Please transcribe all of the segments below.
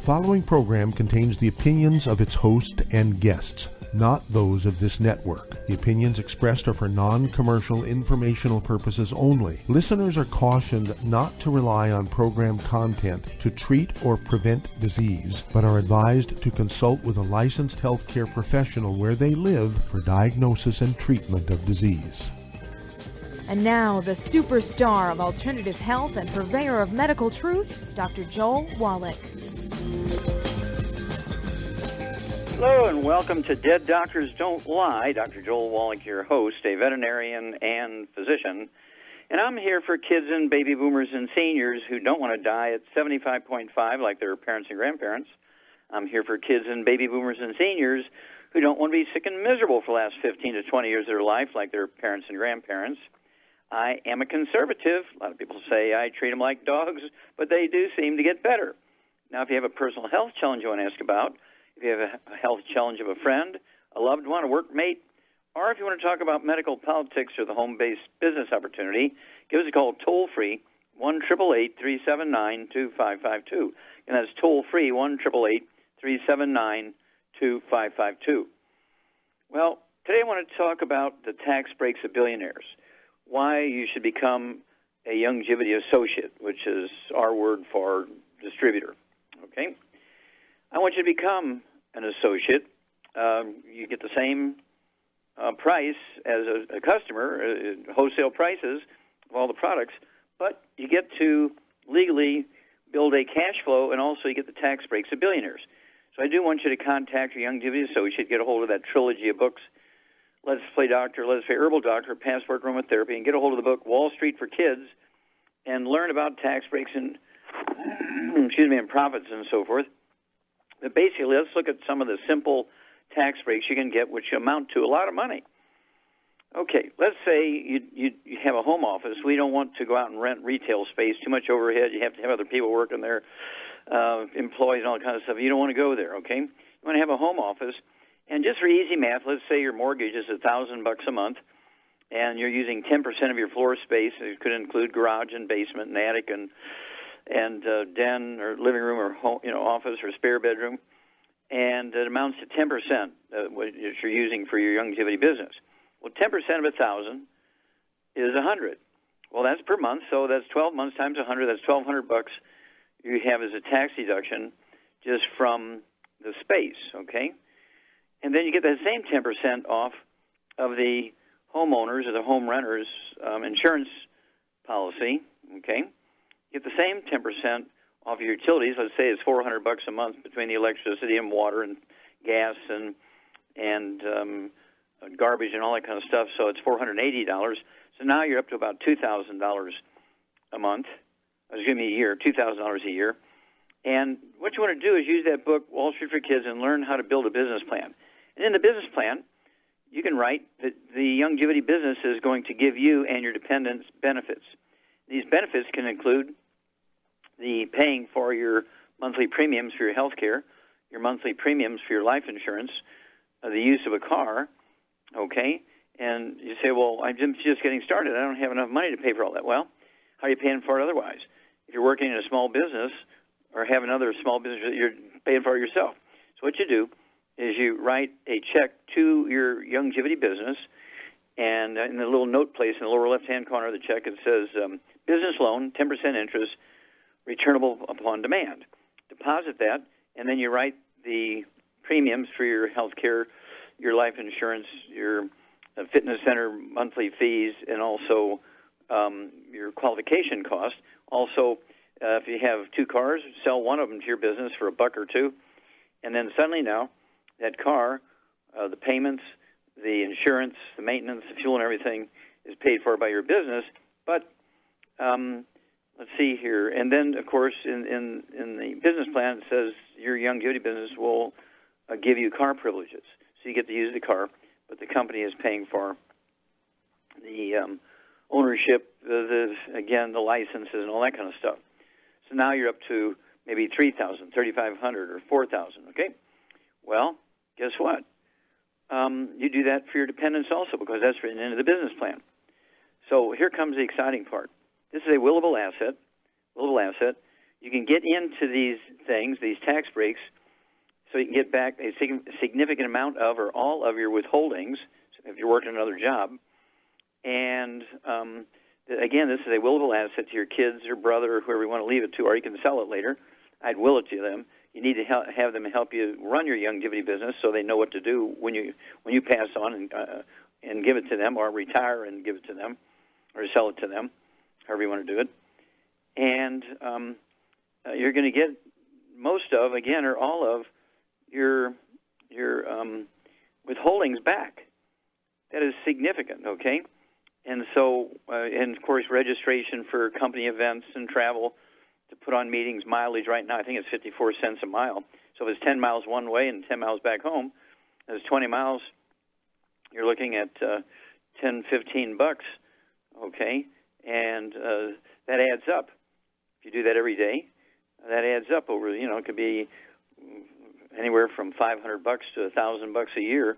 following program contains the opinions of its host and guests, not those of this network. The opinions expressed are for non-commercial informational purposes only. Listeners are cautioned not to rely on program content to treat or prevent disease, but are advised to consult with a licensed healthcare professional where they live for diagnosis and treatment of disease. And now, the superstar of alternative health and purveyor of medical truth, Dr. Joel Wallach. Hello and welcome to Dead Doctors Don't Lie. Dr. Joel Wallach, your host, a veterinarian and physician. And I'm here for kids and baby boomers and seniors who don't want to die at 75.5 like their parents and grandparents. I'm here for kids and baby boomers and seniors who don't want to be sick and miserable for the last 15 to 20 years of their life like their parents and grandparents. I am a conservative. A lot of people say I treat them like dogs, but they do seem to get better. Now, if you have a personal health challenge you want to ask about, if you have a health challenge of a friend, a loved one, a workmate, or if you want to talk about medical politics or the home-based business opportunity, give us a call toll-free, 1-888-379-2552. And that's toll-free, 1-888-379-2552. Well, today I want to talk about the tax breaks of billionaires, why you should become a Youngevity associate, which is our word for distributor, okay? I want you to become an associate. You get the same price as a customer, wholesale prices of all the products, but you get to legally build a cash flow, and also you get the tax breaks of billionaires. So I do want you to contact your Youngevity associate, get a hold of that trilogy of books, Let's Play Doctor, Let's Play Herbal Doctor, Passport Aromatherapy, and get a hold of the book Wall Street for Kids, and learn about tax breaks and, and profits and so forth. But basically, let's look at some of the simple tax breaks you can get, which amount to a lot of money. Okay, let's say you have a home office. We don't want to go out and rent retail space, too much overhead. You have to have other people working there, employees and all that kind of stuff. You don't want to go there, okay? You want to have a home office. And just for easy math, let's say your mortgage is $1,000 a month, and you're using 10% of your floor space. It could include garage and basement and attic and den or living room or home, office or spare bedroom, and it amounts to 10% what you're using for your Youngevity business. Well, 10% of 1,000 is 100. Well, that's per month, so that's 12 months times 100. That's $1,200 you have as a tax deduction just from the space, okay? And then you get that same 10% off of the homeowners or the home renters insurance policy, okay? Get the same 10% off your utilities. Let's say it's $400 a month between the electricity and water and gas and garbage and all that kind of stuff. So it's $480. So now you're up to about $2,000 a month. Excuse me, a year, $2,000 a year. And what you want to do is use that book, Wall Street for Kids, and learn how to build a business plan. And in the business plan, you can write that the Youngevity business is going to give you and your dependents benefits. These benefits can include the paying for your monthly premiums for your health care, your monthly premiums for your life insurance, the use of a car, okay? And you say, well, I'm just getting started. I don't have enough money to pay for all that. Well, how are you paying for it otherwise? If you're working in a small business or have another small business, you're paying for it yourself. So what you do is you write a check to your Youngevity business, and in the little note place in the lower left-hand corner of the check, it says business loan, 10% interest, returnable upon demand. Deposit that, and then you write the premiums for your health care, your life insurance, your fitness center monthly fees, and also your qualification cost. Also, if you have two cars, sell one of them to your business for $1 or $2, and then suddenly now that car, the payments, the insurance, the maintenance, the fuel, and everything is paid for by your business. But let's see here. And then, of course, in the business plan, it says your Youngevity business will give you car privileges. So you get to use the car, but the company is paying for the ownership, the licenses, and all that kind of stuff. So now you're up to maybe $3,000, $3,500, or $4,000, okay? Well, guess what? You do that for your dependents also because that's written into the business plan. So here comes the exciting part. This is a willable asset. you can get into these things, these tax breaks, so you can get back a significant amount of or all of your withholdings if you're working another job. And again, this is a willable asset to your kids or brother or whoever you want to leave it to, or you can sell it later. I'd will it to them. You need to have them help you run your Youngevity business so they know what to do when you pass on and give it to them, or retire and give it to them, or sell it to them, however you want to do it. And you're going to get most of, again, or all of your withholdings back. That is significant, okay? And so, and of course, registration for company events and travel to put on meetings, mileage right now, I think it's 54 cents a mile. So if it's 10 miles one way and 10 miles back home, if it's 20 miles, you're looking at $10, $15, okay? And that adds up. If you do that every day, that adds up over, it could be anywhere from $500 to $1,000 a year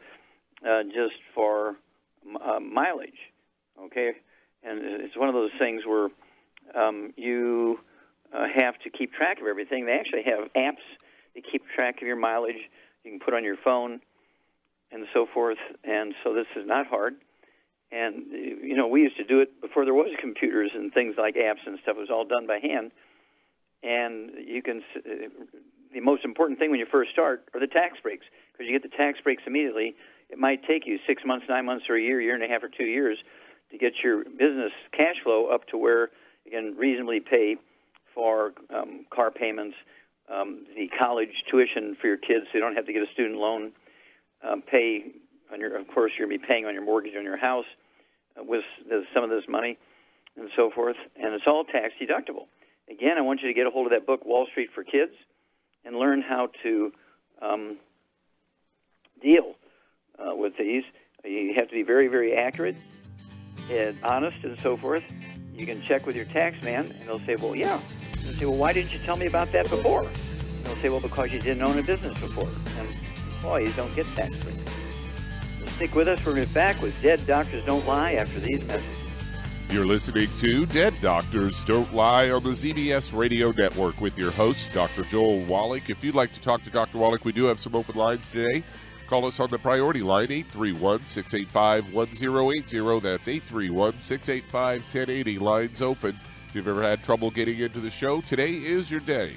just for mileage, okay? And it's one of those things where you have to keep track of everything. They actually have apps that keep track of your mileage. You can put on your phone and so forth. And so this is not hard. And, we used to do it before there was computers and things like apps and stuff. It was all done by hand. And you can, the most important thing when you first start are the tax breaks, because you get the tax breaks immediately. It might take you 6 months, 9 months, or a year and a half, or 2 years to get your business cash flow up to where you can reasonably pay for car payments, the college tuition for your kids, so you don't have to get a student loan, pay on your, of course, you're going to be paying on your mortgage on your house with some of this money and so forth, and it's all tax deductible. Again, I want you to get a hold of that book, Wall Street for Kids, and learn how to deal with these. You have to be very, very accurate and honest and so forth. You can check with your tax man, and they'll say, well, yeah. They'll say, well, why didn't you tell me about that before? And they'll say, well, because you didn't own a business before. And employees don't get tax breaks. So stick with us. We're going to be back with Dead Doctors Don't Lie after these messages. You're listening to Dead Doctors Don't Lie on the ZBS Radio Network with your host, Dr. Joel Wallach. If you'd like to talk to Dr. Wallach, we do have some open lines today. Call us on the priority line, 831-685-1080. That's 831-685-1080. Lines open. If you've ever had trouble getting into the show, today is your day.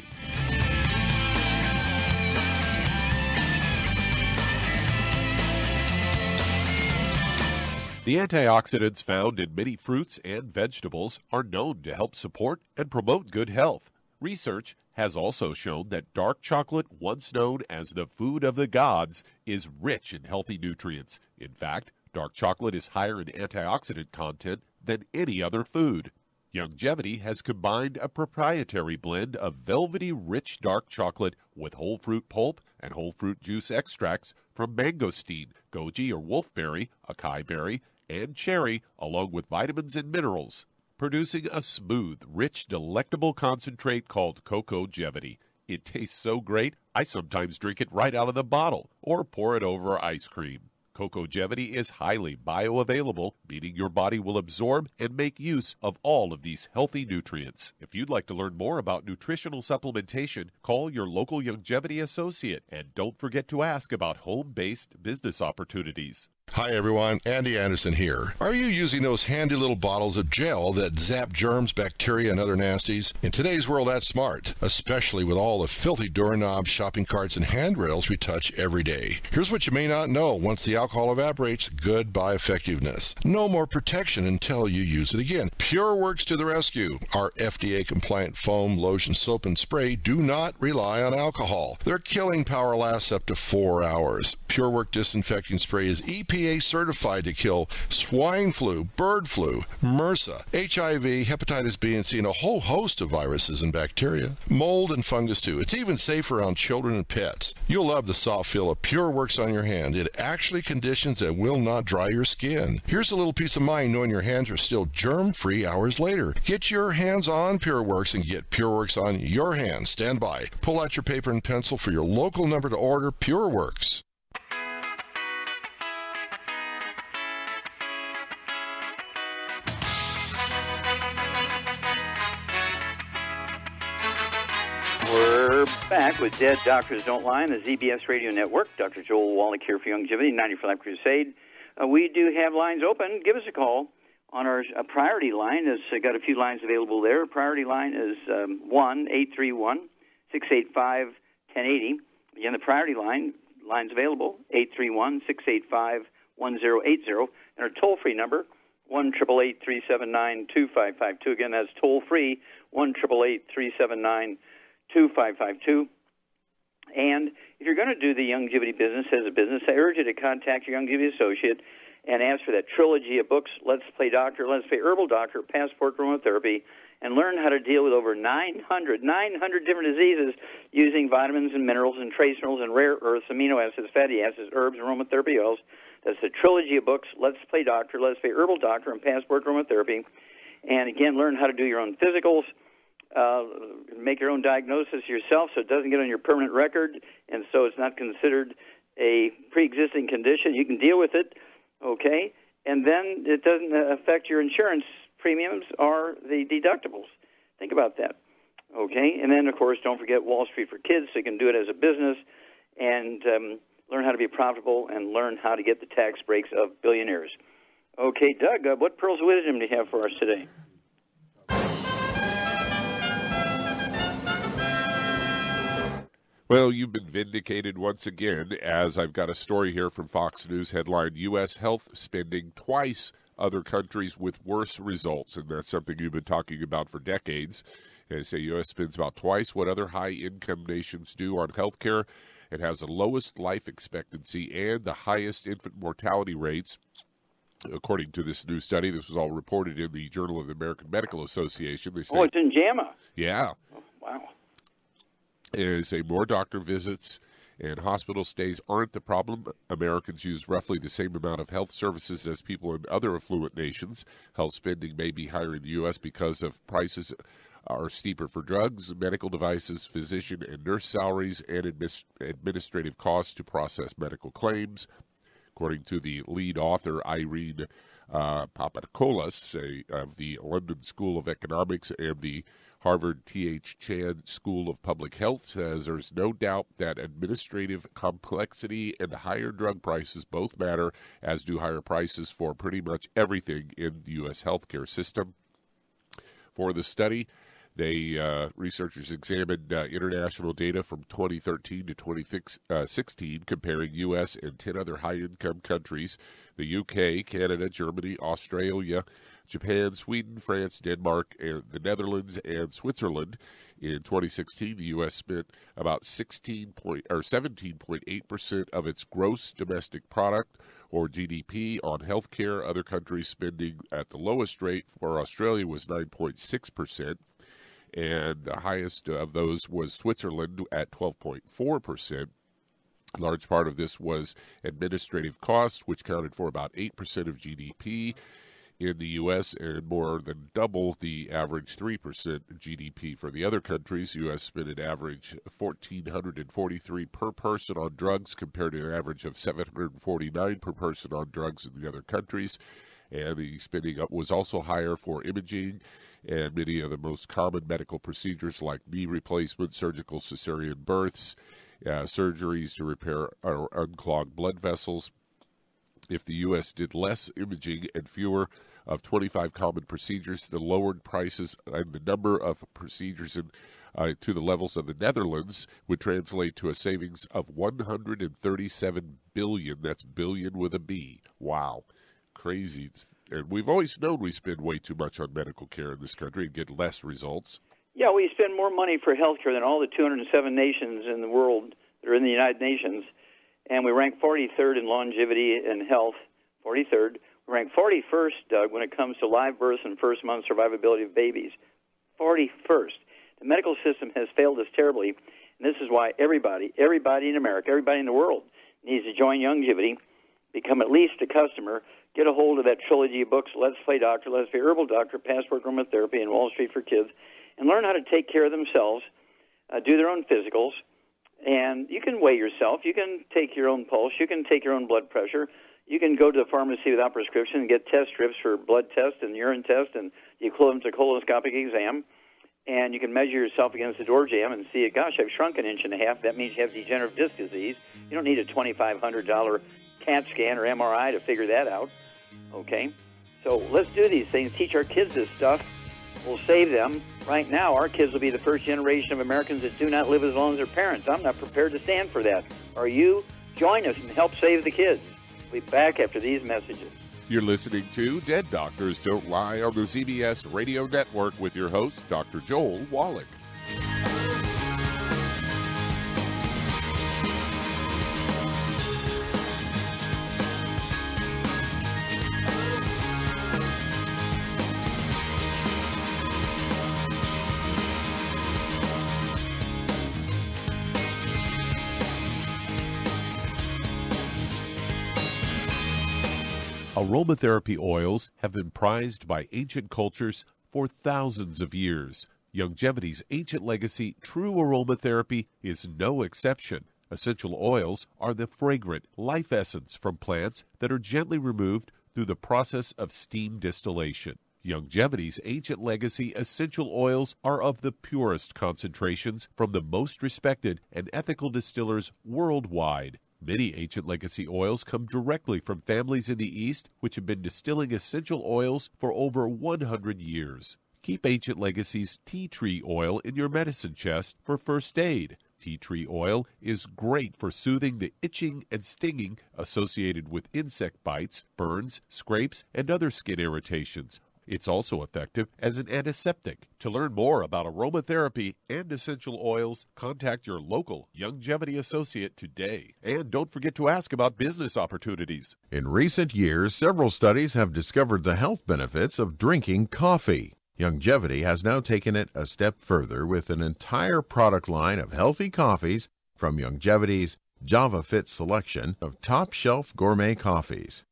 The antioxidants found in many fruits and vegetables are known to help support and promote good health. Research has also shown that dark chocolate, once known as the food of the gods, is rich in healthy nutrients. In fact, dark chocolate is higher in antioxidant content than any other food. Youngevity has combined a proprietary blend of velvety rich dark chocolate with whole fruit pulp and whole fruit juice extracts from mangosteen, goji or wolfberry, acai berry, and cherry, along with vitamins and minerals, producing a smooth, rich, delectable concentrate called Cocogevity. It tastes so great, I sometimes drink it right out of the bottle or pour it over ice cream. Cocogevity is highly bioavailable, meaning your body will absorb and make use of all of these healthy nutrients. If you'd like to learn more about nutritional supplementation, call your local Youngevity associate, and don't forget to ask about home-based business opportunities. Hi everyone, Andy Anderson here. Are you using those handy little bottles of gel that zap germs, bacteria, and other nasties? In today's world, that's smart, especially with all the filthy doorknobs, shopping carts, and handrails we touch every day. Here's what you may not know. Once the alcohol evaporates, goodbye effectiveness. No more protection until you use it again. PureWorks to the rescue. Our FDA-compliant foam, lotion, soap, and spray do not rely on alcohol. Their killing power lasts up to 4 hours. PureWorks disinfecting spray is EPA certified to kill swine flu, bird flu, MRSA, HIV, hepatitis B and C, and a whole host of viruses and bacteria. Mold and fungus too. It's even safe around children and pets. You'll love the soft feel of PureWorks on your hand. It actually conditions and will not dry your skin. Here's a little peace of mind knowing your hands are still germ-free hours later. Get your hands on PureWorks and get PureWorks on your hands. Stand by. Pull out your paper and pencil for your local number to order PureWorks. Back with Dead Doctors Don't Lie on the ZBS Radio Network. Dr. Joel Wallach here for Youngevity, 90 for Life Crusade. We do have lines open. Give us a call on our priority line. It's got a few lines available there. Priority line is 1-831-685-1080. Again, the priority line's available, 831-685-1080. And our toll-free number, 1-888-379-2552. Again, that's toll-free, 1-888-379-2552. And if you're going to do the Youngevity business as a business, I urge you to contact your Youngevity associate and ask for that trilogy of books, Let's Play Doctor, Let's Play Herbal Doctor, Passport Aromatherapy, and learn how to deal with over 900 different diseases using vitamins and minerals and trace minerals and rare earths, amino acids, fatty acids, herbs, and aromatherapy oils. That's the trilogy of books, Let's Play Doctor, Let's Play Herbal Doctor, and Passport Aromatherapy. And again, learn how to do your own physicals, make your own diagnosis yourself so it doesn't get on your permanent record, and so it's not considered a pre-existing condition. You can deal with it, okay? And then it doesn't affect your insurance premiums or the deductibles. Think about that, okay? And then, of course, don't forget Wall Street for Kids, so you can do it as a business and learn how to be profitable and learn how to get the tax breaks of billionaires. Okay, Doug, what pearls of wisdom do you have for us today? Well, you've been vindicated once again, as I've got a story here from Fox News headline, U.S. health spending twice other countries with worse results. And that's something you've been talking about for decades. They say U.S. spends about twice what other high-income nations do on health care. It has the lowest life expectancy and the highest infant mortality rates. According to this new study, this was all reported in the Journal of the American Medical Association. They say, it's in JAMA. Yeah. Oh, wow. They say more doctor visits and hospital stays aren't the problem. Americans use roughly the same amount of health services as people in other affluent nations. Health spending may be higher in the U.S. because of prices are steeper for drugs, medical devices, physician and nurse salaries, and administrative costs to process medical claims. According to the lead author, Irene Papadopoulos, of the London School of Economics and the Harvard T.H. Chan School of Public Health, says there's no doubt that administrative complexity and higher drug prices both matter, as do higher prices for pretty much everything in the U.S. healthcare system. For the study, researchers examined international data from 2013 to 2016, comparing U.S. and 10 other high-income countries, the U.K., Canada, Germany, Australia, Japan, Sweden, France, Denmark, and the Netherlands, and Switzerland. In 2016, the U.S. spent about 17.8% of its gross domestic product, or GDP, on health care. Other countries spending at the lowest rate for Australia was 9.6%. And the highest of those was Switzerland at 12.4%. A large part of this was administrative costs, which counted for about 8% of GDP in the U.S. and more than double the average 3% GDP for the other countries. The U.S. spent an average $1,443 per person on drugs compared to an average of $749 per person on drugs in the other countries. And the spending was also higher for imaging and many of the most common medical procedures like knee replacement, surgical cesarean births, surgeries to repair or unclog blood vessels. If the U.S. did less imaging and fewer of 25 common procedures, the lowered prices and the number of procedures to the levels of the Netherlands would translate to a savings of $137 billion. That's billion with a B. Wow. Crazy. And we've always known we spend way too much on medical care in this country and get less results. Yeah, we spend more money for health care than all the 207 nations in the world that are in the United Nations. And we rank 43rd in longevity and health, 43rd. We rank 41st, Doug, when it comes to live births and first-month survivability of babies. 41st. The medical system has failed us terribly, and this is why everybody in America, everybody in the world needs to join Youngevity, become at least a customer, get a hold of that trilogy of books, Let's Play Doctor, Let's Play Herbal Doctor, Passport Aromatherapy, and Wall Street for Kids, and learn how to take care of themselves, do their own physicals, and you can weigh yourself, you can take your own pulse, you can take your own blood pressure, you can go to the pharmacy without prescription and get test strips for blood test and urine test and the equivalent to colonoscopic exam, and you can measure yourself against the door jamb and see, gosh, I've shrunk 1.5 inches. That means you have degenerative disc disease. You don't need a $2,500 CAT scan or MRI to figure that out, okay? So let's do these things. Teach our kids this stuff. We'll save them. Right now, our kids will be the first generation of Americans that do not live as long as their parents. I'm not prepared to stand for that. Are you? Join us and help save the kids. We'll be back after these messages. You're listening to Dead Doctors Don't Lie on the ZBS Radio Network with your host, Dr. Joel Wallach. Aromatherapy oils have been prized by ancient cultures for thousands of years. Youngevity's ancient legacy, true aromatherapy, is no exception. Essential oils are the fragrant life essence from plants that are gently removed through the process of steam distillation. Youngevity's ancient legacy essential oils are of the purest concentrations from the most respected and ethical distillers worldwide. Many ancient legacy oils come directly from families in the East which have been distilling essential oils for over 100 years. Keep Ancient Legacy's tea tree oil in your medicine chest for first aid. Tea tree oil is great for soothing the itching and stinging associated with insect bites, burns, scrapes, and other skin irritations. It's also effective as an antiseptic. To learn more about aromatherapy and essential oils, contact your local Youngevity associate today. And don't forget to ask about business opportunities. In recent years, several studies have discovered the health benefits of drinking coffee. Youngevity has now taken it a step further with an entire product line of healthy coffees from Youngevity's JavaFit selection of top-shelf gourmet coffees.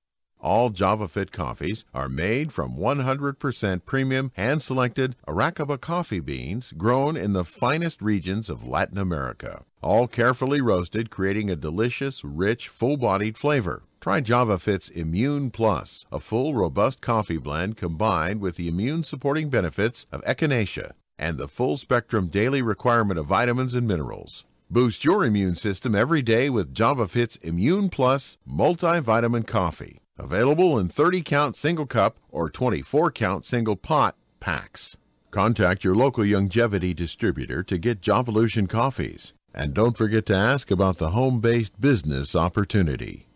All JavaFit coffees are made from 100% premium hand-selected Arabica coffee beans grown in the finest regions of Latin America. All carefully roasted, creating a delicious, rich, full-bodied flavor. Try JavaFit's Immune Plus, a full, robust coffee blend combined with the immune-supporting benefits of echinacea and the full-spectrum daily requirement of vitamins and minerals. Boost your immune system every day with JavaFit's Immune Plus multivitamin coffee. Available in 30-count single cup or 24-count single pot packs. Contact your local Youngevity distributor to get Javalution coffees. And don't forget to ask about the home-based business opportunity.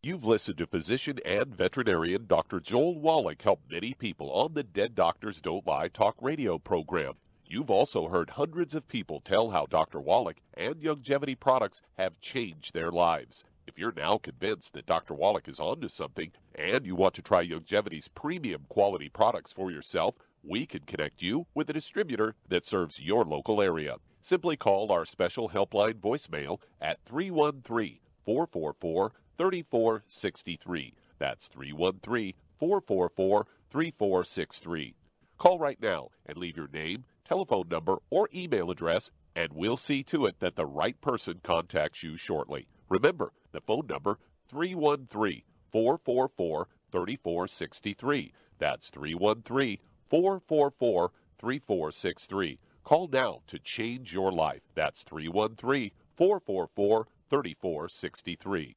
You've listened to physician and veterinarian Dr. Joel Wallach help many people on the Dead Doctors Don't Lie talk radio program. You've also heard hundreds of people tell how Dr. Wallach and Youngevity products have changed their lives. If you're now convinced that Dr. Wallach is onto something and you want to try Youngevity's premium quality products for yourself, we can connect you with a distributor that serves your local area. Simply call our special helpline voicemail at 313-444-3463. That's 313-444-3463. Call right now and leave your name, telephone number, or email address, and we'll see to it that the right person contacts you shortly. Remember, the phone number, 313-444-3463. That's 313-444-3463. Call now to change your life. That's 313-444-3463.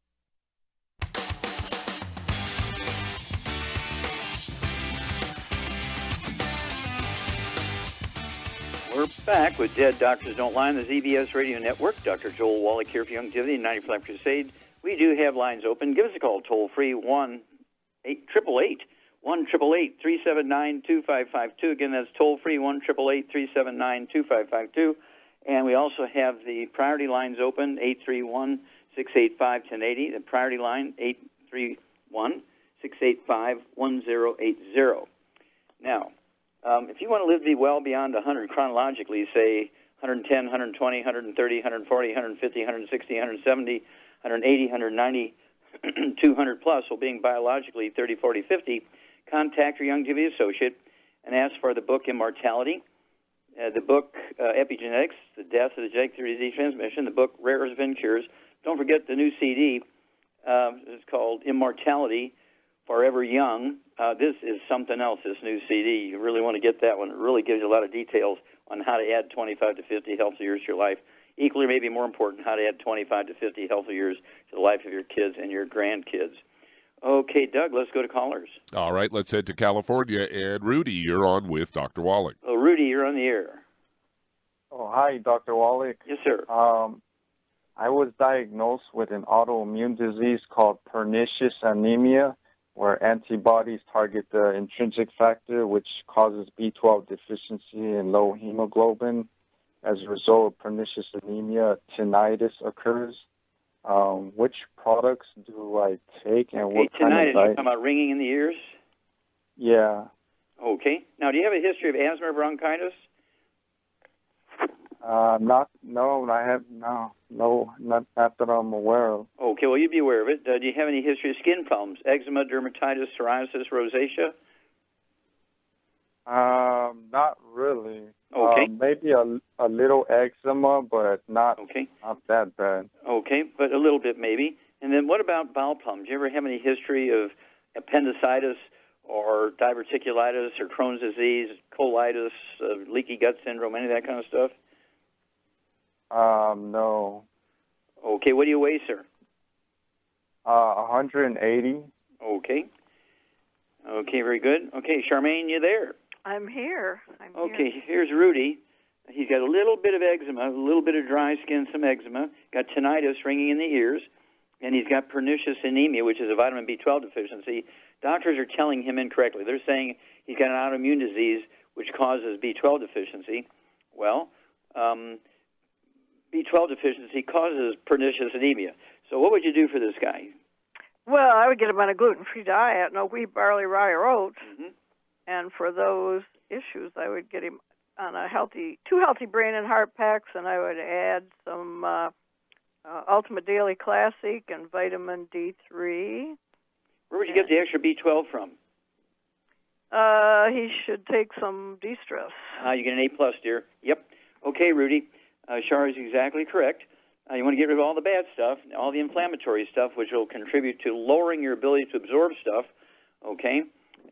We're back with Dead Doctors Don't Lie on the ZBS Radio Network. Dr. Joel Wallach here for Youngevity 95 Crusade. We do have lines open. Give us a call, toll-free, 1-888-379-2552. Again, that's toll-free, 1-888-379-2552. And we also have the priority lines open, 831-685-1080. The priority line, 831-685-1080. Now, if you want to live to be well beyond 100 chronologically, say 110, 120, 130, 140, 150, 160, 170, 180, 190, 200 plus, well, being biologically 30, 40, 50, contact your Youngevity associate and ask for the book Immortality, the book Epigenetics, The Death of the Genetic Theory of Disease Transmission, the book Rares of Cures. Don't forget the new CD. It's called Immortality, Forever Young. This is something else, this new CD. You really want to get that one. It really gives you a lot of details on how to add 25 to 50 healthy years to your life. Equally, maybe more important, how to add 25 to 50 healthy years to the life of your kids and your grandkids. Okay, Doug, let's go to callers. All right, let's head to California. And Rudy, you're on with Dr. Wallach. Oh, Rudy, you're on the air. Oh, hi, Dr. Wallach. Yes, sir. I was diagnosed with an autoimmune disease called pernicious anemia, where antibodies target the intrinsic factor, which causes B12 deficiency and low hemoglobin. As a result of pernicious anemia, tinnitus occurs. Which products do I take, and what kind of diet? Tinnitus, you're talking about ringing in the ears? Yeah. Okay. Now, do you have a history of asthma or bronchitis? Not that I'm aware of. Okay, well, you'd be aware of it. Do you have any history of skin problems? Eczema, dermatitis, psoriasis, rosacea? Not really. Okay. Maybe a little eczema, but not that bad. Okay, but a little bit maybe. And then what about bowel problems? Do you ever have any history of appendicitis or diverticulitis or Crohn's disease, colitis, leaky gut syndrome, any of that kind of stuff? No. Okay, what do you weigh, sir? 180. Okay. Okay, very good. Okay, Charmaine, you there? I'm here. Okay, here's Rudy. He's got a little bit of eczema, a little bit of dry skin, some eczema, got tinnitus, ringing in the ears, and he's got pernicious anemia, which is a vitamin B12 deficiency. Doctors are telling him incorrectly. They're saying he's got an autoimmune disease which causes B12 deficiency. Well, B12 deficiency causes pernicious anemia. So what would you do for this guy? Well, I would get him on a gluten-free diet, no wheat, barley, rye, or oats. Mm-hmm. And for those issues, I would get him on two healthy brain and heart packs, and I would add some Ultimate Daily Classic and vitamin D3. Where would you get the extra B12 from? He should take some de-stress. You get an A+, dear. Yep. Okay, Rudy. Shar is exactly correct. You want to get rid of all the bad stuff, all the inflammatory stuff, which will contribute to lowering your ability to absorb stuff, okay?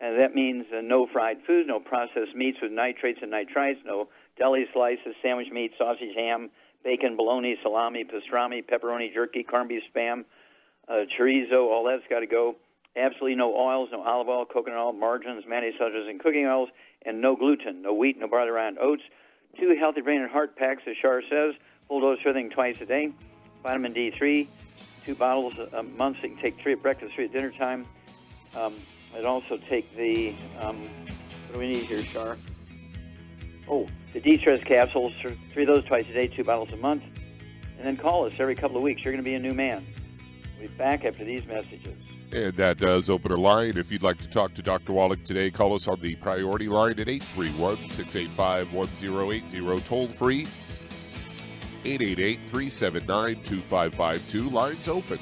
And that means no fried foods, no processed meats with nitrates and nitrites, no deli slices, sandwich meat, sausage, ham, bacon, bologna, salami, pastrami, pepperoni, jerky, corned beef, spam, chorizo, all that's got to go. Absolutely no oils, no olive oil, coconut oil, margarines, mayonnaise, and cooking oils, and no gluten, no wheat, no barley, rye, and oats. 2 healthy brain and heart packs, as Shar says, full dose everything twice a day. Vitamin D3, 2 bottles a month, so you can take 3 at breakfast, 3 at dinner time. I'd also take the, what do we need here, Shar? Oh, the de-stress capsules, 3 of those twice a day, 2 bottles a month. And then call us every couple of weeks. You're going to be a new man. We'll be back after these messages. And that does open a line. If you'd like to talk to Dr. Wallach today, call us on the priority line at 831-685-1080, toll free, 888-379-2552. Lines open.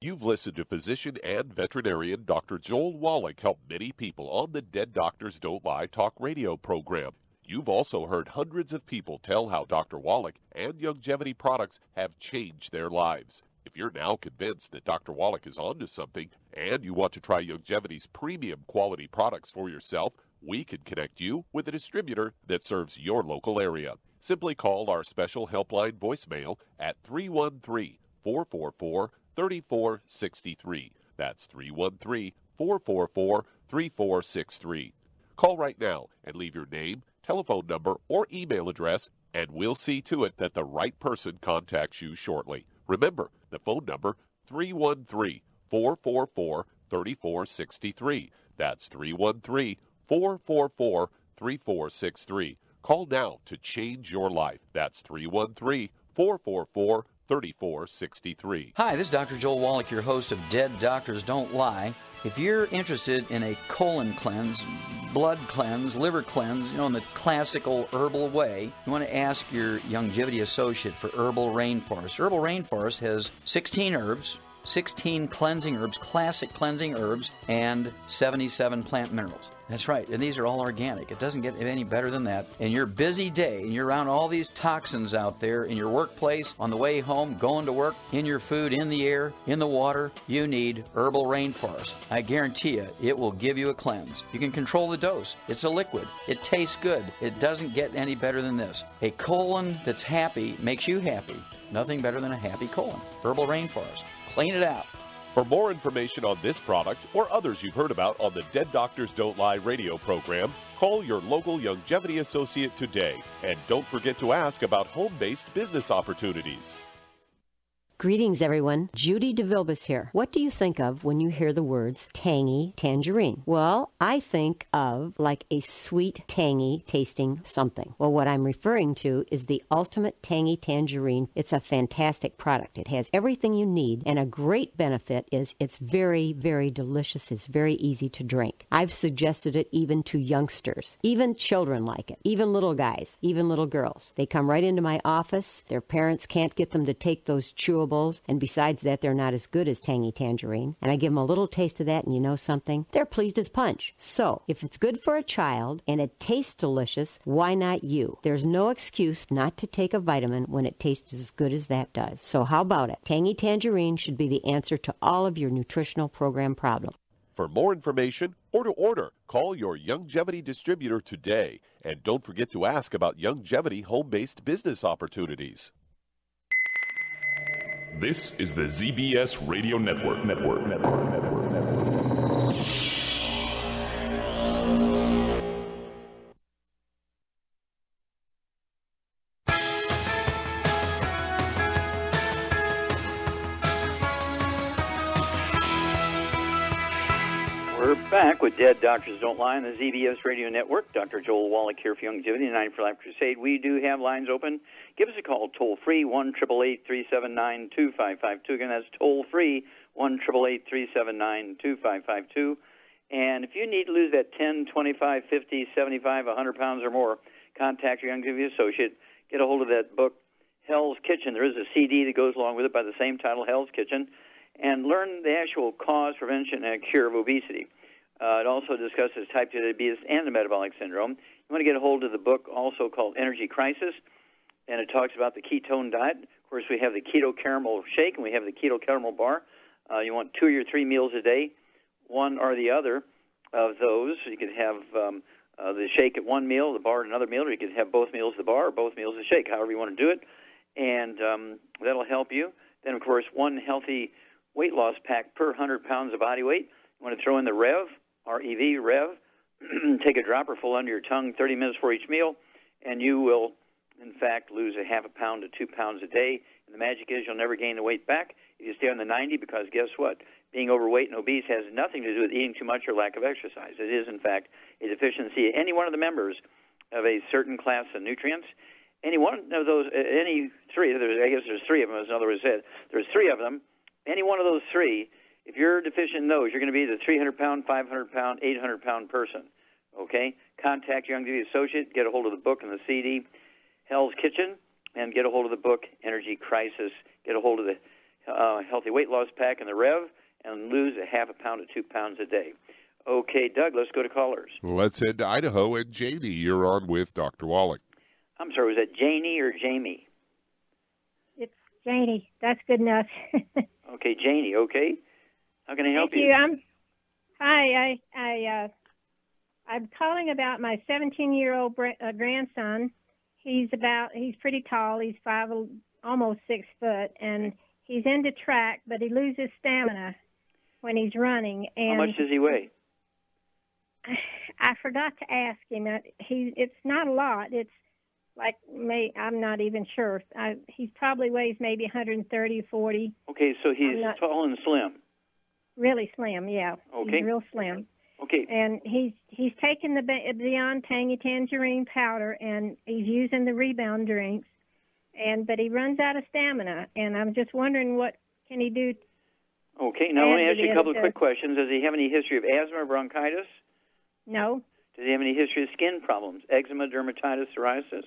You've listened to physician and veterinarian Dr. Joel Wallach help many people on the Dead Doctors Don't Lie talk radio program. You've also heard hundreds of people tell how Dr. Wallach and Youngevity products have changed their lives. If you're now convinced that Dr. Wallach is onto something and you want to try Youngevity's premium quality products for yourself, we can connect you with a distributor that serves your local area. Simply call our special helpline voicemail at 313-444-3463. That's 313-444-3463. Call right now and leave your name, telephone number, or email address, and we'll see to it that the right person contacts you shortly. Remember, the phone number, 313-444-3463. That's 313-444-3463. Call now to change your life. That's 313-444-3463. 3463. Hi, this is Dr. Joel Wallach, your host of Dead Doctors Don't Lie. If you're interested in a colon cleanse, blood cleanse, liver cleanse, in the classical herbal way, you want to ask your Youngevity associate for Herbal Rainforest. Herbal Rainforest has 16 herbs, 16 cleansing herbs, classic cleansing herbs, and 77 plant minerals. That's right, and these are all organic. It doesn't get any better than that. In your busy day, and you're around all these toxins out there in your workplace, on the way home, going to work, in your food, in the air, in the water, you need Herbal Rainforest. I guarantee you, it will give you a cleanse. You can control the dose. It's a liquid. It tastes good. It doesn't get any better than this. A colon that's happy makes you happy. Nothing better than a happy colon. Herbal Rainforest. Clean it out. For more information on this product or others you've heard about on the Dead Doctors Don't Lie radio program, call your local Youngevity associate today. And don't forget to ask about home-based business opportunities. Greetings, everyone. Judy DeVilbus here. What do you think of when you hear the words tangy tangerine? Well, I think of like a sweet, tangy tasting something. Well, what I'm referring to is the Ultimate Tangy Tangerine. It's a fantastic product. It has everything you need, and a great benefit is it's very, very delicious. It's very easy to drink. I've suggested it even to youngsters. Even children like it. Even little guys. Even little girls. They come right into my office. Their parents can't get them to take those chewables. And besides that, they're not as good as Tangy Tangerine. And I give them a little taste of that, and you know something? They're pleased as punch. So, if it's good for a child and it tastes delicious, why not you? There's no excuse not to take a vitamin when it tastes as good as that does. So how about it? Tangy Tangerine should be the answer to all of your nutritional program problems. For more information or to order, call your Youngevity distributor today. And don't forget to ask about Youngevity home-based business opportunities. This is the ZBS Radio Network. We're back with Dead Doctors Don't Lie on the ZBS Radio Network. Dr. Joel Wallach here for Youngevity, 9 for Life Crusade. We do have lines open. Give us a call, toll-free, 1-888-379-2552. Again, that's toll-free, 1-888-379-2552. And if you need to lose that 10, 25, 50, 75, 100 pounds or more, contact your Youngevity associate. Get a hold of that book, Hell's Kitchen. There is a CD that goes along with it by the same title, Hell's Kitchen, and learn the actual cause, prevention, and cure of obesity. It also discusses type 2 diabetes and the metabolic syndrome. You want to get a hold of the book also called Energy Crisis, and it talks about the ketone diet. Of course, we have the keto caramel shake, and we have the keto caramel bar. You want 2 or 3 meals a day, one or the other of those. You could have the shake at one meal, the bar at another meal, or you could have both meals at the bar or both meals at shake, however you want to do it, and that'll help you. Then, of course, one healthy weight loss pack per 100 pounds of body weight. You want to throw in the REV, R-E-V, REV. Take a dropper full under your tongue 30 minutes for each meal, and you will, in fact, lose a half a pound to 2 pounds a day. And the magic is you'll never gain the weight back if you stay on the 90, because guess what? Being overweight and obese has nothing to do with eating too much or lack of exercise. It is, in fact, a deficiency in any one of the members of a certain class of nutrients. Any one of those, any three, I guess there's three of them, as in other words said, there's three of them. Any one of those three, if you're deficient in those, you're going to be the 300-pound, 500-pound, 800-pound person, okay? Contact your Youngevity associate, get a hold of the book and the CD, Hell's Kitchen, and get a hold of the book, Energy Crisis. Get a hold of the Healthy Weight Loss Pack and the REV, and lose a half a pound to 2 pounds a day. Okay, Doug, let's go to callers. Let's head to Idaho, and Janie, you're on with Dr. Wallach. I'm sorry, was that Janie or Jamie? It's Janie. That's good enough. Okay, Janie, okay. How can I help you? Hi, I'm calling about my 17-year-old grandson. He's pretty tall. He's almost 6 foot, and he's into track, but he loses stamina when he's running. And how much does he weigh? I forgot to ask him. It's not a lot. It's like I'm not even sure. He probably weighs maybe 130, 40. Okay, so he's tall and slim. Really slim, yeah. Okay. He's real slim. Okay. And he's taken the Beyond Tangy Tangerine powder, and he's using the Rebound drinks. but he runs out of stamina, and I'm just wondering what can he do. Okay, now let me ask you a couple of quick questions. Does he have any history of asthma or bronchitis? No. Does he have any history of skin problems, eczema, dermatitis, psoriasis?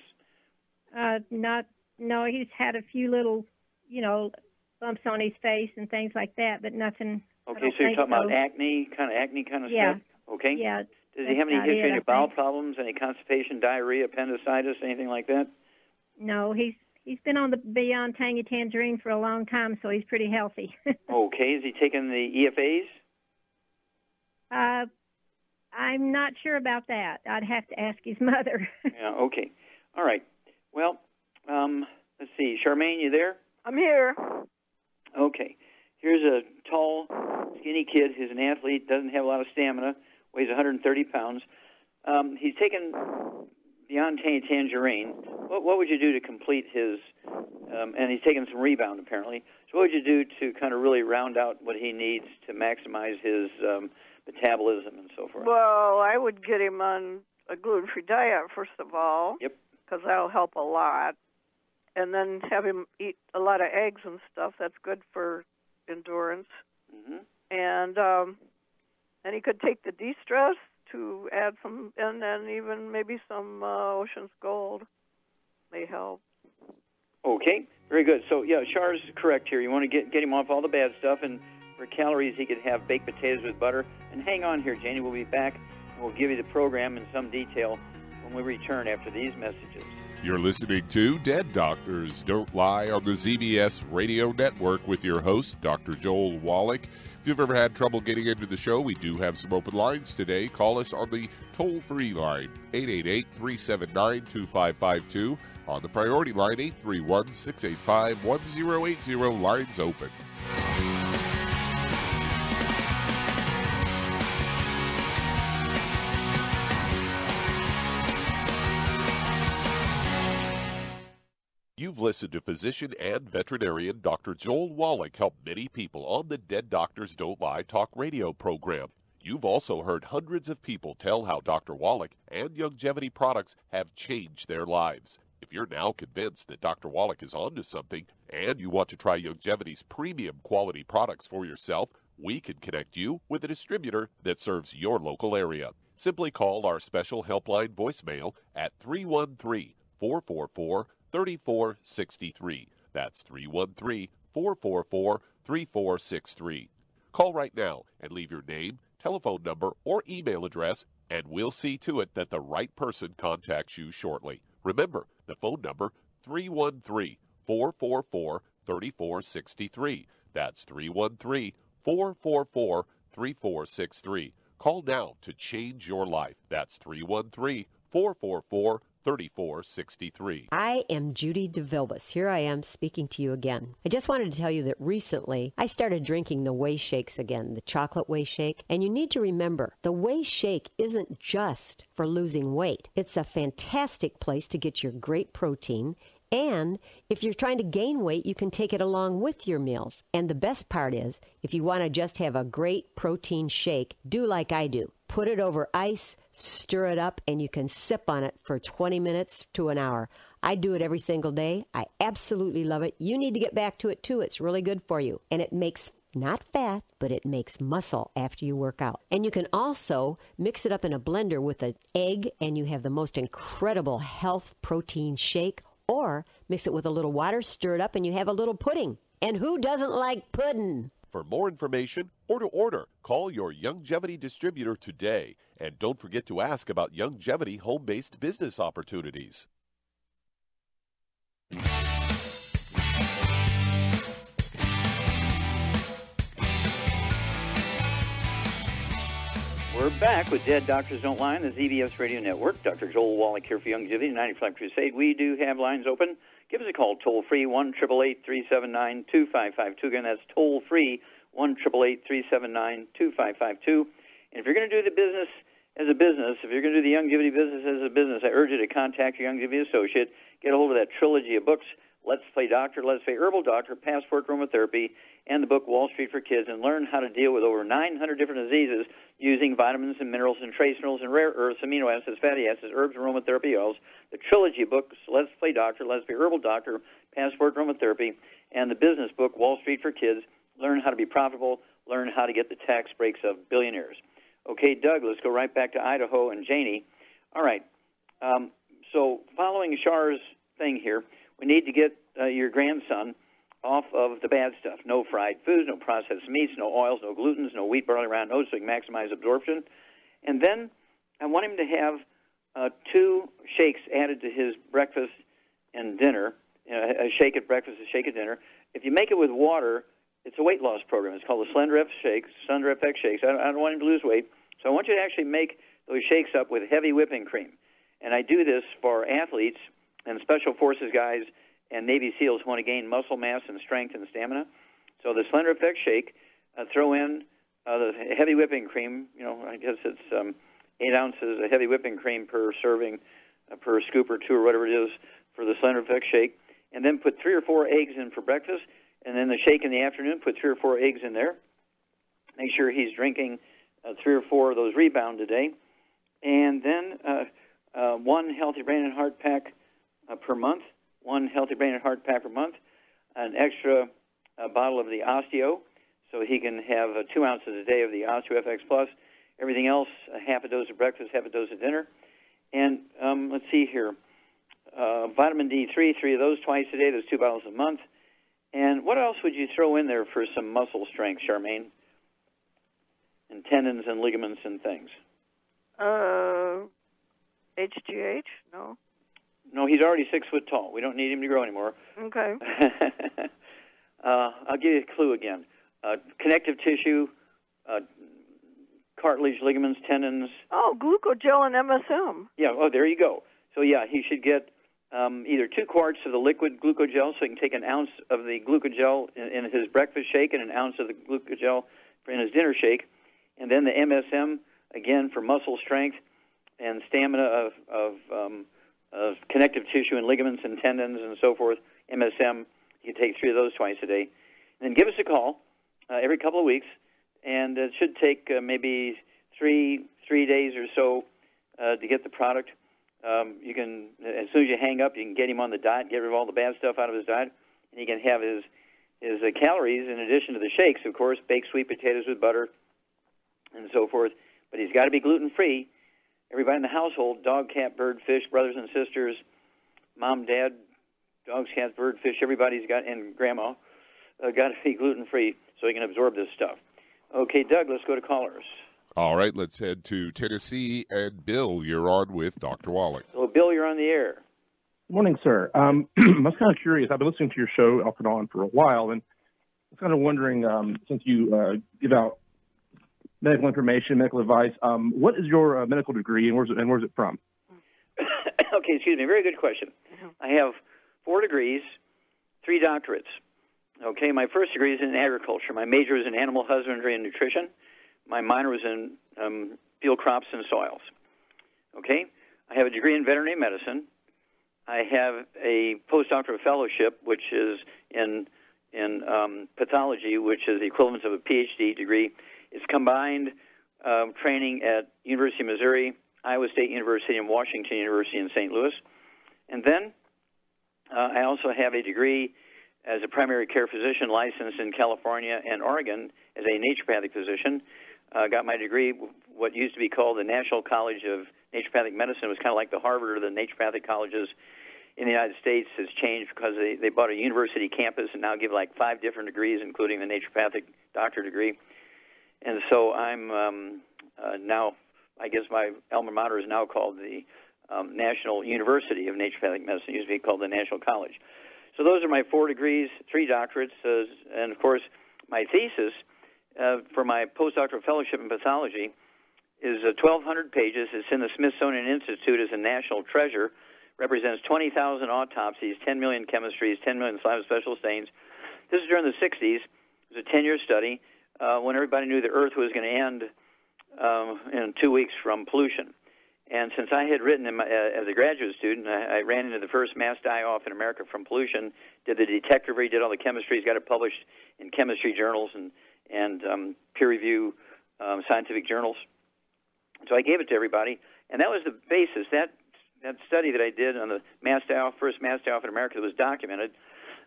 No, he's had a few little, bumps on his face and things like that, but nothing. Okay, so you're talking about acne kind of stuff? Okay. Yeah. Does he have any history of bowel problems, any constipation, diarrhea, appendicitis, anything like that? No, he's been on the Beyond Tangy Tangerine for a long time, so he's pretty healthy. Okay, is he taking the EFAs? I'm not sure about that. I'd have to ask his mother. Yeah, okay. All right. Well, let's see. Charmaine, you there? I'm here. Okay. Here's a tall, skinny kid who's an athlete, doesn't have a lot of stamina, weighs 130 pounds. He's taken Beyond Tangy Tangerine. What would you do to complete his, and he's taken some Rebound apparently, so what would you do to kind of really round out what he needs to maximize his metabolism and so forth? Well, I would get him on a gluten-free diet, first of all. Yep. Because that'll help a lot. And then have him eat a lot of eggs and stuff. That's good for endurance. Mm-hmm. And he could take the de-stress to add some, and then even maybe some Ocean's Gold may help. Okay, very good. So, yeah, Char's correct here. You want to get him off all the bad stuff, and for calories, he could have baked potatoes with butter. And hang on here, Janie. We'll be back, and we'll give you the program in some detail when we return after these messages. You're listening to Dead Doctors Don't Lie on the ZBS Radio Network with your host, Dr. Joel Wallach. If you've ever had trouble getting into the show, we do have some open lines today. Call us on the toll-free line, 888-379-2552. On the priority line, 831-685-1080. Lines open. You've listened to physician and veterinarian Dr. Joel Wallach help many people on the Dead Doctors Don't Lie talk radio program. You've also heard hundreds of people tell how Dr. Wallach and Youngevity products have changed their lives. If you're now convinced that Dr. Wallach is onto something and you want to try Youngevity's premium quality products for yourself, we can connect you with a distributor that serves your local area. Simply call our special helpline voicemail at 313-444-3463. That's 313-444-3463. Call right now and leave your name, telephone number, or email address, and we'll see to it that the right person contacts you shortly. Remember, the phone number, 313-444-3463. That's 313-444-3463. Call now to change your life. That's 313-444-3463. I am Judy DeVilbus. Here I am speaking to you again. I just wanted to tell you that recently I started drinking the Whey Shakes again, the chocolate Whey Shake. And you need to remember, the Whey Shake isn't just for losing weight. It's a fantastic place to get your great protein. And if you're trying to gain weight, you can take it along with your meals. And the best part is, if you want to just have a great protein shake, do like I do. Put it over ice, stir it up, and you can sip on it for 20 minutes to an hour. I do it every single day. I absolutely love it. You need to get back to it, too. It's really good for you. And it makes not fat, but it makes muscle after you work out. And you can also mix it up in a blender with an egg, and you have the most incredible health protein shake. Or mix it with a little water, stir it up, and you have a little pudding. And who doesn't like pudding? For more information or to order, call your Youngevity distributor today. And don't forget to ask about Youngevity home-based business opportunities. We're back with Dead Doctors Don't Lie on the ZBS Radio Network. Dr. Joel Wallach here for Youngevity, 95 Crusade. We do have lines open. Give us a call, toll-free, 1-888-379-2552. Again, that's toll-free, 1-888-379-2552. And if you're going to do the business as a business, if you're going to do the Youngevity business as a business, I urge you to contact your Youngevity associate, get a hold of that trilogy of books, Let's Play Doctor, Let's Play Herbal Doctor, Passport Aromatherapy, and the book Wall Street for Kids, and learn how to deal with over 900 different diseases using vitamins and minerals and trace minerals and rare earths, amino acids, fatty acids, herbs, aromatherapy oils. The trilogy of books, Let's Play Doctor, Let's Play Herbal Doctor, Passport Aromatherapy, and the business book, Wall Street for Kids, Learn How to Be Profitable, Learn How to Get the Tax Breaks of Billionaires. Okay, Doug, let's go right back to Idaho and Janie. All right, so following Char's thing here, we need to get your grandson off of the bad stuff. No fried foods, no processed meats, no oils, no glutens, no wheat, barley, round oats, so he can maximize absorption. And then I want him to have 2 shakes added to his breakfast and dinner, a shake at breakfast, a shake at dinner. If you make it with water, it's a weight loss program. It's called the Slender FX shakes. I don't want him to lose weight. So I want you to actually make those shakes up with heavy whipping cream. And I do this for athletes and Special Forces guys and Navy SEALs who want to gain muscle mass and strength and stamina. So the Slender FX shake, throw in the heavy whipping cream. I guess it's 8 ounces of heavy whipping cream per serving, per scoop or 2 or whatever it is for the Slender FX shake. And then put 3 or 4 eggs in for breakfast. And then the shake in the afternoon, put 3 or 4 eggs in there. Make sure he's drinking 3 or 4 of those Rebound a day. And then 1 healthy brain and heart pack per month. 1 healthy brain and heart pack per month. An extra bottle of the Osteo, so he can have 2 ounces a day of the Osteo FX Plus. Everything else, half a dose at breakfast, half a dose at dinner. And let's see here. Vitamin D3, 3 of those twice a day. Those 2 bottles a month. And what else would you throw in there for some muscle strength, Charmaine? And tendons and ligaments and things. HGH? No. No, he's already 6 foot tall. We don't need him to grow anymore. Okay. I'll give you a clue again. Connective tissue, cartilage, ligaments, tendons. Oh, glucogel and MSM. Yeah, there you go. So, yeah, he should get either 2 quarts of the liquid glucogel, so he can take an ounce of the glucogel in his breakfast shake and an ounce of the glucogel in his dinner shake. And then the MSM, again, for muscle strength and stamina of connective tissue and ligaments and tendons and so forth. MSM, you can take 3 of those twice a day. And then give us a call every couple of weeks, and it should take maybe three days or so to get the product. You can, as soon as you hang up, you can get him on the diet, get rid of all the bad stuff out of his diet, and he can have his calories in addition to the shakes, of course, baked sweet potatoes with butter and so forth. But he's got to be gluten-free. Everybody in the household, dog, cat, bird, fish, brothers and sisters, mom, dad, dogs, cats, bird, fish, everybody's got, and grandma, got to be gluten-free so he can absorb this stuff. Okay, Doug, let's go to callers. All right, let's head to Tennessee. And Bill, you're on with Dr. Wallach. So, Bill, you're on the air. Good morning, sir. I was kind of curious. I've been listening to your show off and on for a while, and I was kind of wondering, since you give out medical information, medical advice, what is your medical degree, and where's it from? Okay, excuse me. Very good question. I have 4 degrees, 3 doctorates. Okay, my first degree is in agriculture. My major is in animal husbandry and nutrition. My minor was in field crops and soils. Okay, I have a degree in veterinary medicine. I have a postdoctoral fellowship, which is in pathology, which is the equivalent of a PhD degree. It's combined training at University of Missouri, Iowa State University, and Washington University in St. Louis. And then I also have a degree as a primary care physician licensed in California and Oregon as a naturopathic physician. Got my degree, what used to be called the National College of Naturopathic Medicine. It was kind of like the Harvard or the naturopathic colleges in the United States. Has changed because they bought a university campus and now give like 5 different degrees, including the naturopathic doctor degree. And so I'm now, I guess my alma mater is now called the National University of Naturopathic Medicine. It used to be called the National College. So those are my 4 degrees, 3 doctorates, and of course my thesis for my postdoctoral fellowship in pathology is 1,200 pages. It's in the Smithsonian Institute as a national treasure. Represents 20,000 autopsies, 10 million chemistries, 10 million slabs of special stains. This is during the 60s. It was a 10-year study when everybody knew the Earth was going to end in 2 weeks from pollution. And since I had written as a graduate student, I ran into the first mass die-off in America from pollution, did the detective read, did all the chemistries, got it published in chemistry journals and peer-review scientific journals. So I gave it to everybody, and that was the basis. That study that I did on the mass die-off, first mass die-off in America, that was documented,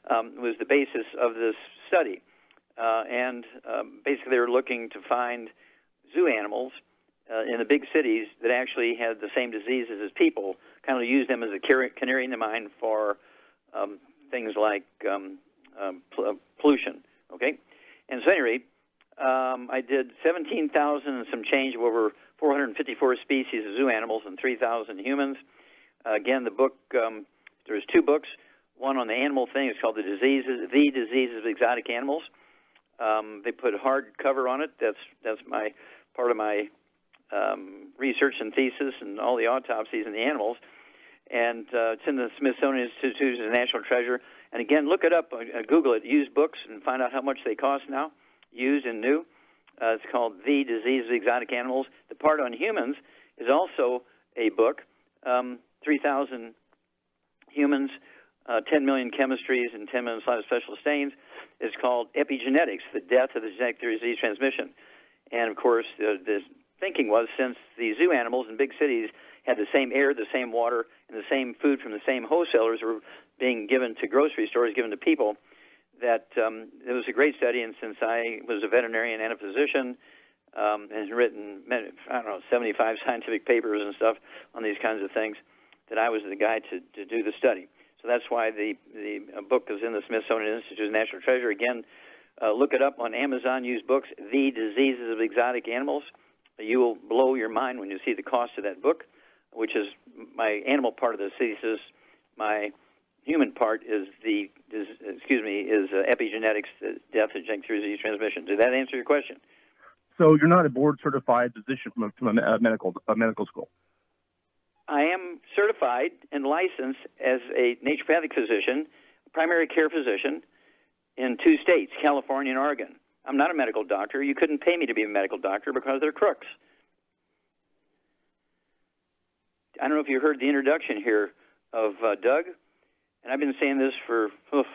was the basis of this study. Basically, they were looking to find zoo animals in the big cities that actually had the same diseases as people, kind of use them as a canary in the mine for things like pollution, okay? And so, at any rate, I did 17,000 and some change of over 454 species of zoo animals and 3,000 humans. Again, the book, there's two books. One on the animal thing is called The Diseases of Exotic Animals. They put hardcover on it. That's my part of my research and thesis and all the autopsies in the animals. And it's in the Smithsonian Institute as a national treasure. And again, look it up, Google it, used books, and find out how much they cost now, used and new. It's called The Disease of Exotic Animals. The part on humans is also a book, 3,000 humans, 10 million chemistries, and 10 million special stains. It's called Epigenetics, the Death of the Genetic Theory of Disease Transmission. And, of course, the thinking was since the zoo animals in big cities had the same air, the same water, and the same food from the same wholesalers were being given to grocery stores, given to people, that it was a great study. And since I was a veterinarian and a physician and written, 75 scientific papers and stuff on these kinds of things, that I was the guy to do the study. So that's why the book is in the Smithsonian Institute as National Treasure. Again, look it up on Amazon, used books, The Diseases of Exotic Animals. You will blow your mind when you see the cost of that book, which is my animal part of the thesis. My human part is epigenetics, the death of genetic theory of disease transmission. Did that answer your question? So you're not a board-certified physician from a medical school? I am certified and licensed as a naturopathic physician, primary care physician, in 2 states, California and Oregon. I'm not a medical doctor. You couldn't pay me to be a medical doctor because they're crooks. I don't know if you heard the introduction here of Doug, and I've been saying this for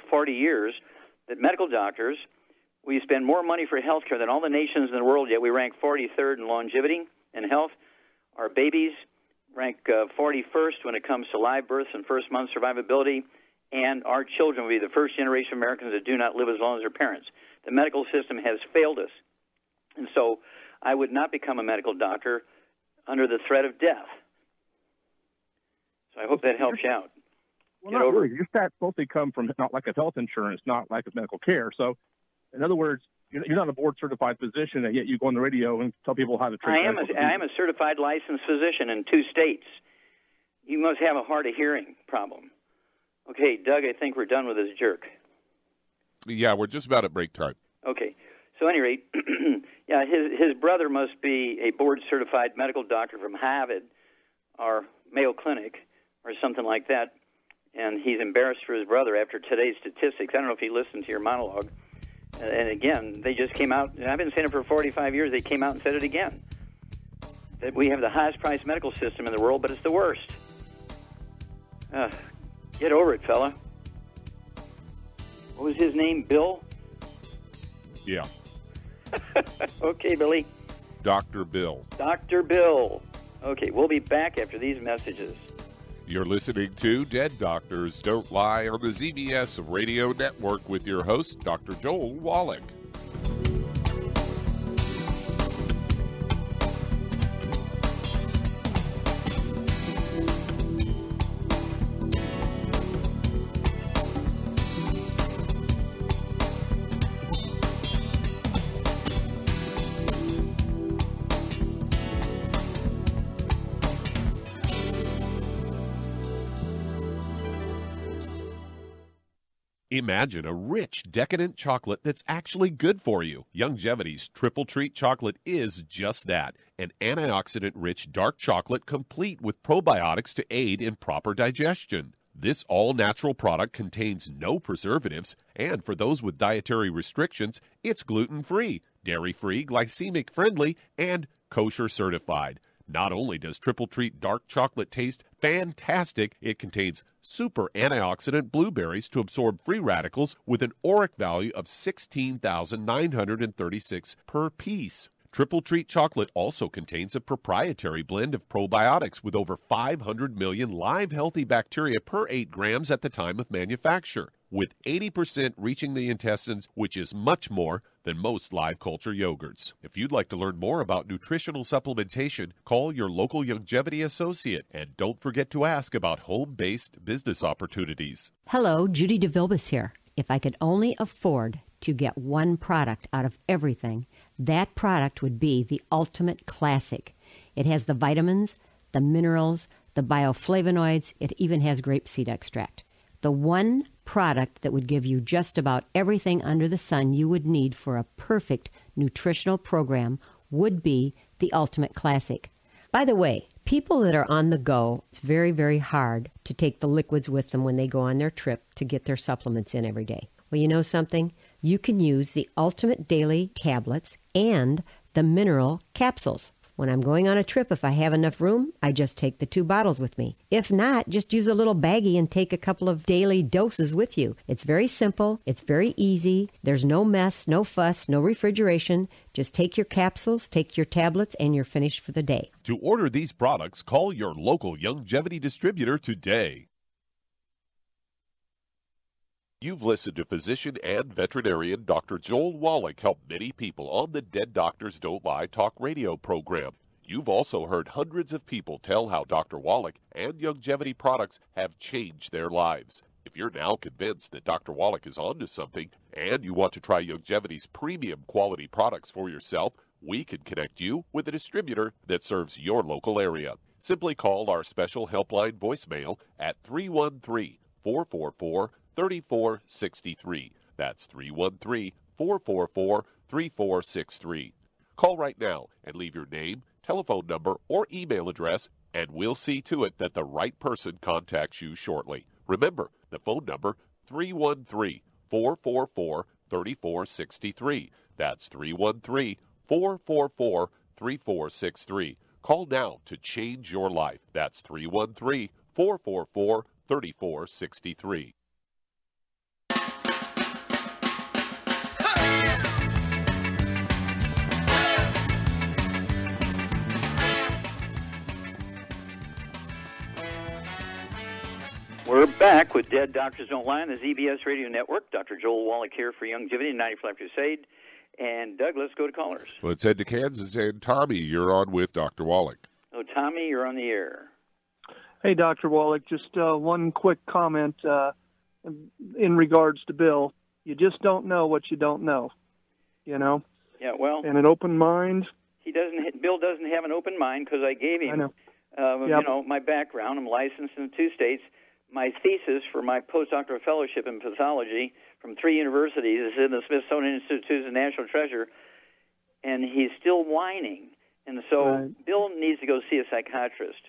40 years, that medical doctors, we spend more money for health care than all the nations in the world, yet we rank 43rd in longevity and health. Our babies rank 41st when it comes to live births and first-month survivability, and our children will be the first generation of Americans that do not live as long as their parents. The medical system has failed us, and so I would not become a medical doctor under the threat of death. So I hope that helps you out. Well, not really. Your stats mostly come from not lack of health insurance, not lack of medical care. So, in other words, you're not a board-certified physician, and yet you go on the radio and tell people how to treat. I am a certified licensed physician in 2 states. You must have a hard of hearing problem. Okay, Doug, I think we're done with this jerk. Yeah, we're just about at break time. Okay. So, at any rate, yeah, his brother must be a board-certified medical doctor from Harvard or Mayo Clinic or something like that, and he's embarrassed for his brother after today's statistics. I don't know if he listened to your monologue. And again, they just came out, and I've been saying it for 45 years, they came out and said it again, that we have the highest priced medical system in the world, but it's the worst. Get over it, fella. What was his name, Bill? Yeah. Okay, Billy. Dr. Bill. Dr. Bill. Okay, we'll be back after these messages. You're listening to Dead Doctors Don't Lie on the ZBS Radio Network with your host, Dr. Joel Wallach. Imagine a rich, decadent chocolate that's actually good for you. Youngevity's Triple Treat chocolate is just that, an antioxidant-rich dark chocolate complete with probiotics to aid in proper digestion. This all-natural product contains no preservatives, and for those with dietary restrictions, it's gluten-free, dairy-free, glycemic-friendly, and kosher certified. Not only does Triple Treat dark chocolate taste fantastic, it contains super antioxidant blueberries to absorb free radicals with an ORAC value of 16,936 per piece. Triple Treat chocolate also contains a proprietary blend of probiotics with over 500 million live healthy bacteria per 8 grams at the time of manufacture. with 80% reaching the intestines, which is much more than most live culture yogurts. If you'd like to learn more about nutritional supplementation, call your local Youngevity associate, and don't forget to ask about home-based business opportunities. Hello, Judy DeVilbus here. If I could only afford to get one product out of everything, that product would be the Ultimate Classic. It has the vitamins, the minerals, the bioflavonoids. It even has grapeseed extract. The one product that would give you just about everything under the sun you would need for a perfect nutritional program would be the Ultimate Classic. By the way, people that are on the go, it's very, very hard to take the liquids with them when they go on their trip to get their supplements in every day. Well, you know something? You can use the Ultimate Daily Tablets and the Mineral Capsules. When I'm going on a trip, if I have enough room, I just take the 2 bottles with me. If not, just use a little baggie and take a couple of daily doses with you. It's very simple. It's very easy. There's no mess, no fuss, no refrigeration. Just take your capsules, take your tablets, and you're finished for the day. To order these products, call your local Youngevity distributor today. You've listened to physician and veterinarian Dr. Joel Wallach help many people on the Dead Doctors Don't Lie talk radio program. You've also heard hundreds of people tell how Dr. Wallach and Youngevity products have changed their lives. If you're now convinced that Dr. Wallach is onto something and you want to try Youngevity's premium quality products for yourself, we can connect you with a distributor that serves your local area. Simply call our special helpline voicemail at 313-444-3463. That's 313-444-3463. Call right now and leave your name, telephone number, or email address, and we'll see to it that the right person contacts you shortly. Remember, the phone number, 313-444-3463. That's 313-444-3463. Call now to change your life. That's 313-444-3463. We're back with Dead Doctors Don't Lie on the ZBS Radio Network. Dr. Joel Wallach here for Youngevity and 95 Crusade. And Doug, let's go to callers. Let's head to Kansas. And Tommy, you're on with Dr. Wallach. Oh, Tommy, you're on the air. Hey, Dr. Wallach, just one quick comment in regards to Bill. You just don't know what you don't know, you know? Yeah, well. And an open mind. Bill doesn't have an open mind because I gave him, you know, my background. I'm licensed in 2 states. My thesis for my postdoctoral fellowship in pathology from 3 universities is in the Smithsonian Institute of National Treasure, and he's still whining. And so Bill needs to go see a psychiatrist.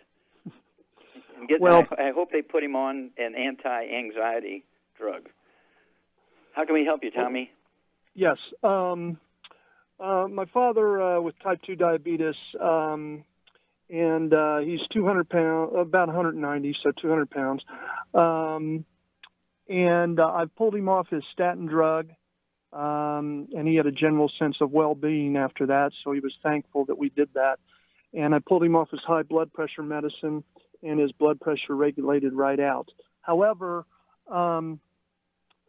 And I hope they put him on an anti-anxiety drug. How can we help you, Tommy? Yes. My father with type 2 diabetes, and he's 200 pounds, about 190, so 200 pounds. And I pulled him off his statin drug, and he had a general sense of well-being after that, so he was thankful that we did that. And I pulled him off his high blood pressure medicine, and his blood pressure regulated right out. However,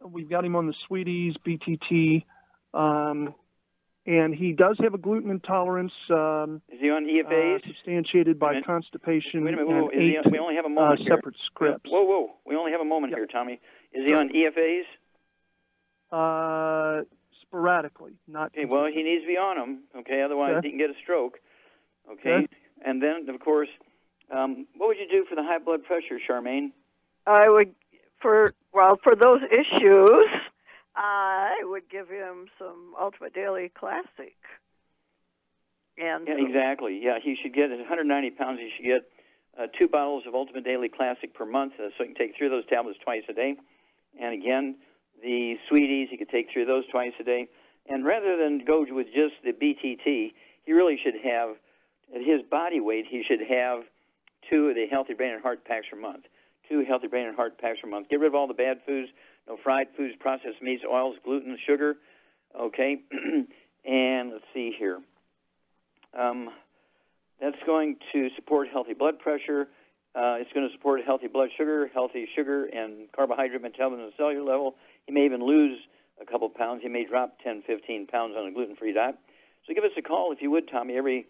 we've got him on the Sweeties, BTT, and he does have a gluten intolerance. Is he on EFAs? Substantiated by constipation. Wait a minute. We only have a moment here. Separate scripts. Whoa. We only have a moment here, Tommy. Is he on EFAs? Sporadically, not. Okay. Well, he needs to be on them. Okay. Otherwise, he can get a stroke. Okay. And then, of course, what would you do for the high blood pressure, Charmaine? I would, for those issues, I would give him some Ultimate Daily Classic. And yeah, exactly. Yeah, he should get, at 190 pounds, he should get 2 bottles of Ultimate Daily Classic per month, so he can take 3 of those tablets twice a day. And again, the Sweeties, he could take 3 of those twice a day. And rather than go with just the BTT, he really should have, at his body weight, he should have 2 of the Healthy Brain and Heart Packs per month. 2 Healthy Brain and Heart Packs per month. Get rid of all the bad foods, no fried foods, processed meats, oils, gluten, sugar. Okay, and let's see here. That's going to support healthy blood pressure. It's going to support healthy blood sugar, healthy sugar, and carbohydrate metabolism at the cellular level. He may even lose a couple pounds. He may drop 10, 15 pounds on a gluten-free diet. So give us a call, if you would, Tommy, every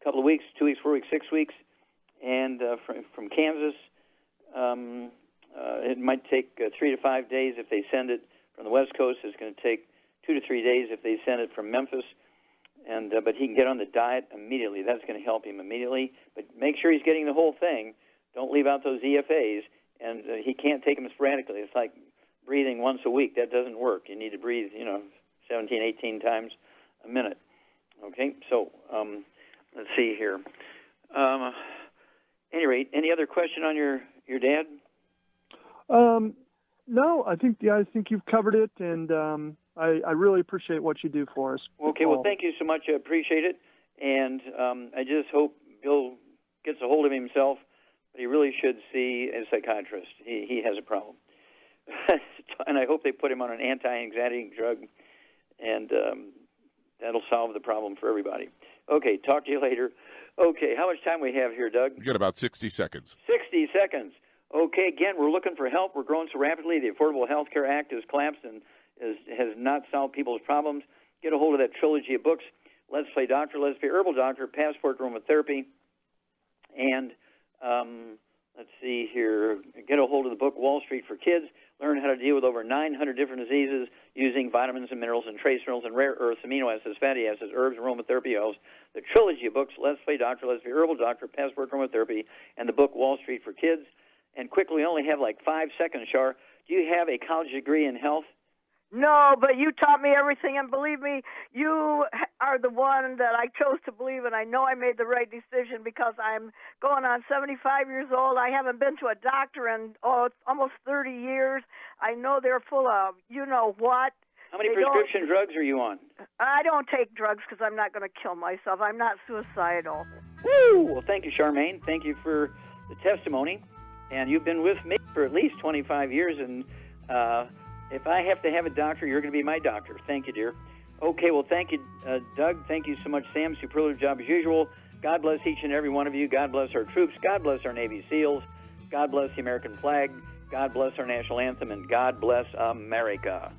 couple of weeks, 2 weeks, 4 weeks, 6 weeks. And from Kansas, it might take 3 to 5 days if they send it from the West Coast. It's going to take 2 to 3 days if they send it from Memphis. And but he can get on the diet immediately. That's going to help him immediately. But make sure he's getting the whole thing. Don't leave out those EFAs. And he can't take them sporadically. It's like breathing once a week. That doesn't work. You need to breathe, 17, 18 times a minute. Okay, so let's see here. Any rate, any other question on your dad? No, I think you've covered it, and I really appreciate what you do for us. Okay, well, thank you so much. I appreciate it, and I just hope Bill gets a hold of himself, but he really should see a psychiatrist. He has a problem. And I hope they put him on an anti-anxiety drug, and that'll solve the problem for everybody. Okay, talk to you later. Okay, how much time we have here, Doug? You got about 60 seconds. 60 seconds. Okay, again, we're looking for help. We're growing so rapidly. The Affordable Health Care Act has collapsed and has not solved people's problems. Get a hold of that trilogy of books, Let's Play Doctor, Let's Play Herbal Doctor, Passport to Aromatherapy, and let's see here, get a hold of the book Wall Street for Kids. Learn how to deal with over 900 different diseases using vitamins and minerals and trace minerals and rare earths, amino acids, fatty acids, herbs, aromatherapy oils. The trilogy of books, Let's Play Doctor, Let's Play Herbal Doctor, Passport to Aromatherapy, and the book Wall Street for Kids. And quickly, we only have like 5 seconds, Shar. Do you have a college degree in health? No, but you taught me everything, and believe me, you are the one that I chose to believe, and I know I made the right decision because I'm going on 75 years old. I haven't been to a doctor in almost 30 years. I know they're full of you-know-what. How many prescription drugs are you on? I don't take drugs because I'm not going to kill myself. I'm not suicidal. Woo! Well, thank you, Charmaine. Thank you for the testimony. And you've been with me for at least 25 years, and if I have to have a doctor, you're going to be my doctor. Thank you, dear. Okay, well, thank you, Doug. Thank you so much, Sam. Superlative job as usual. God bless each and every one of you. God bless our troops. God bless our Navy SEALs. God bless the American flag. God bless our national anthem. And God bless America.